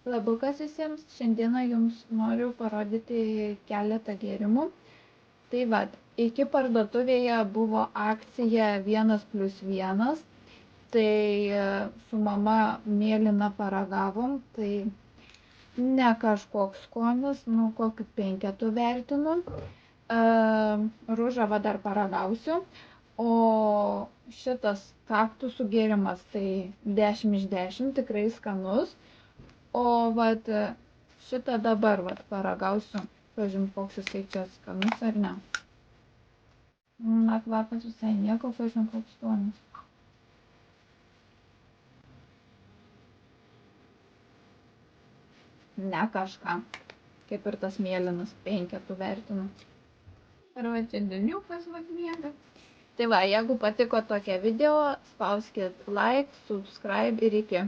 Labukas visiems, šiandieną jums noriu parodyti keletą gėrimų. Tai vad, iki parduotuvėje buvo akcija 1+1, tai su mama mėlyną paragavom, tai ne kažkoks skonis, nu kokiu 5 vertinu. Rūžavą dar paragausiu, o šitas kaktusų gėrimas tai 10 iš 10, tikrai skanus. O vat šitą dabar vat paragausiu, pažin koks jisai čia skanus ar ne. Na, kvapas visai nieko, pažin koks skonis. Ne kažką, kaip ir tas mėlynas 5 vertinu. Ar va čia deniukas vat miega. Tai va, jeigu patiko tokia video, spauskit like, subscribe ir iki.